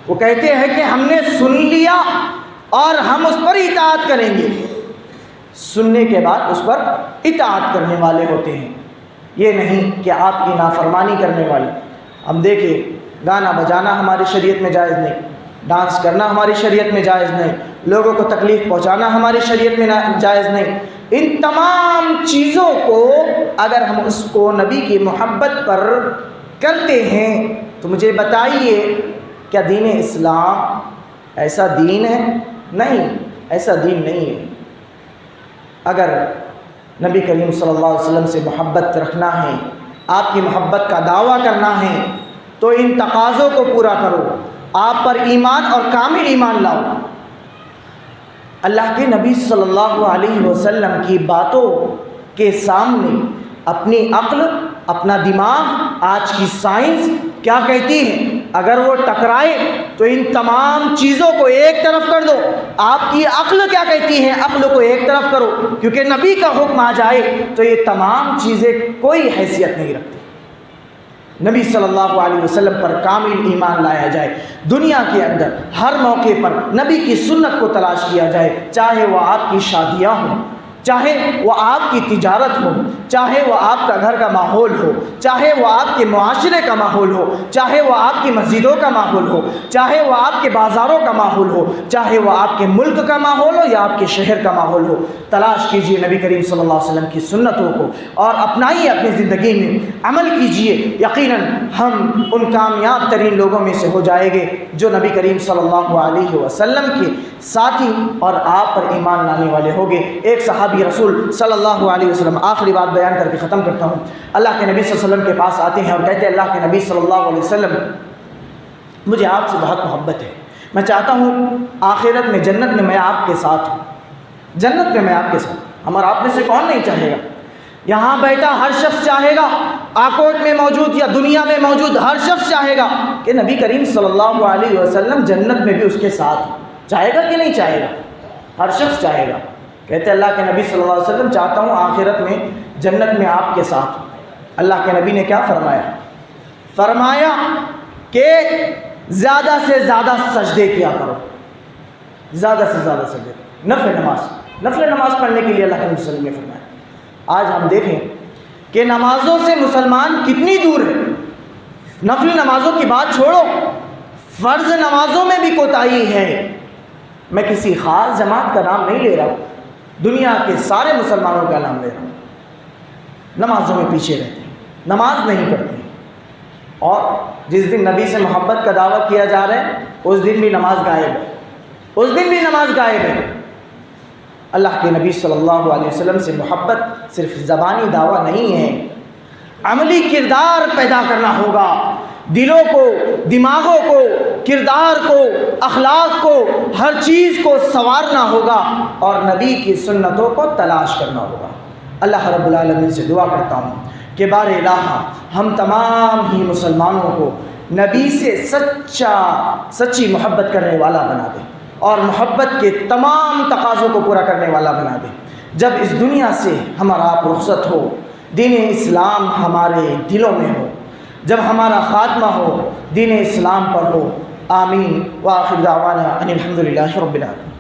وہ کہتے ہیں کہ ہم نے سن لیا اور ہم اس پر اطاعت کریں گے، سننے کے بعد اس پر اطاعت کرنے والے ہوتے ہیں، یہ نہیں کہ آپ کی نافرمانی کرنے والے۔ ہم دیکھیں گانا بجانا ہماری شریعت میں جائز نہیں، ڈانس کرنا ہماری شریعت میں جائز نہیں، لوگوں کو تکلیف پہنچانا ہماری شریعت میں جائز نہیں۔ ان تمام چیزوں کو اگر ہم اس کو نبی کی محبت پر کرتے ہیں تو مجھے بتائیے کیا دین اسلام ایسا دین ہے؟ نہیں، ایسا دین نہیں ہے۔ اگر نبی کریم صلی اللہ علیہ وسلم سے محبت رکھنا ہے، آپ کی محبت کا دعویٰ کرنا ہے، تو ان تقاضوں کو پورا کرو، آپ پر ایمان اور کامل ایمان لاؤ۔ اللہ کے نبی صلی اللہ علیہ وسلم کی باتوں کے سامنے اپنی عقل، اپنا دماغ، آج کی سائنس کیا کہتی ہے، اگر وہ ٹکرائے تو ان تمام چیزوں کو ایک طرف کر دو۔ آپ کی عقل کیا کہتی ہے، عقل کو ایک طرف کرو، کیونکہ نبی کا حکم آ جائے تو یہ تمام چیزیں کوئی حیثیت نہیں رکھتی۔ نبی صلی اللہ علیہ وسلم پر کامل ایمان لایا جائے، دنیا کے اندر ہر موقع پر نبی کی سنت کو تلاش کیا جائے، چاہے وہ آپ کی شادیاں ہوں، چاہے وہ آپ کی تجارت ہو، چاہے وہ آپ کا گھر کا ماحول ہو، چاہے وہ آپ کے معاشرے کا ماحول ہو، چاہے وہ آپ کی مسجدوں کا ماحول ہو، چاہے وہ آپ کے بازاروں کا ماحول ہو، چاہے وہ آپ کے ملک کا ماحول ہو یا آپ کے شہر کا ماحول ہو، تلاش کیجئے نبی کریم صلی اللہ علیہ وسلم کی سنتوں کو اور اپنائیے اپنی زندگی میں، عمل کیجئے، یقیناً ہم ان کامیاب ترین لوگوں میں سے ہو جائیں گے جو نبی کریم صلی اللہ علیہ وسلم کے ساتھی اور آپ پر ایمان لانے والے ہوں گے۔ ایک صحابی رسول صلی اللہ علیہ وسلم، آخری بات بیان کر کے ختم کرتا ہوں، اللہ کے نبی صلی اللہ علیہ وسلم کے پاس آتے ہیں اور کہتے ہیں اللہ کے نبی صلی اللہ علیہ وسلم مجھے آپ سے بہت محبت ہے، میں چاہتا ہوں آخرت میں جنت میں آپ کے ساتھ ہوں، جنت میں آپ کے ساتھ۔ ہمارا آپ میں سے کون نہیں چاہے گا؟ یہاں بیٹھا ہر شخص چاہے گا، آکوٹ میں موجود یا دنیا میں موجود ہر شخص چاہے گا کہ نبی کریم صلی اللہ علیہ وسلم جنت میں بھی اس کے ساتھ ہوں۔ چاہے گا کہ نہیں چاہے گا؟ ہر شخص چاہے گا۔ کہتے ہیں اللہ کے نبی صلی اللہ علیہ وسلم چاہتا ہوں آخرت میں جنت میں آپ کے ساتھ ہوں۔ اللہ کے نبی نے کیا فرمایا؟ فرمایا کہ زیادہ سے زیادہ سجدے کیا کرو، زیادہ سے زیادہ سجدے، نفل نماز پڑھنے کے لیے اللہ کے نبی صلی اللہ علیہ وسلم نے فرمایا۔ آج ہم دیکھیں کہ نمازوں سے مسلمان کتنی دور ہے۔ نفل نمازوں کی بات چھوڑو، فرض نمازوں میں بھی کوتاہی ہے۔ میں کسی خاص جماعت کا نام نہیں لے رہا ہوں، دنیا کے سارے مسلمانوں کا نام لے رہا ہوں، نمازوں میں پیچھے رہتے ہیں، نماز نہیں پڑھتے ہیں، اور جس دن نبی سے محبت کا دعویٰ کیا جا رہا ہے اس دن بھی نماز غائب ہے، اس دن بھی نماز غائب ہے۔ اللہ کے نبی صلی اللہ علیہ وسلم سے محبت صرف زبانی دعویٰ نہیں ہے، عملی کردار پیدا کرنا ہوگا، دلوں کو، دماغوں کو، کردار کو، اخلاق کو، ہر چیز کو سنوارنا ہوگا اور نبی کی سنتوں کو تلاش کرنا ہوگا۔ اللہ رب العالمین سے دعا کرتا ہوں کہ بار الہ ہم تمام ہی مسلمانوں کو نبی سے سچی محبت کرنے والا بنا دے اور محبت کے تمام تقاضوں کو پورا کرنے والا بنا دے۔ جب اس دنیا سے ہمارا آپ رخصت ہو، دین اسلام ہمارے دلوں میں ہو، جب ہمارا خاتمہ ہو دین اسلام پر ہو۔ آمین وآخر دعوانا ان الحمد للہ رب العالمین۔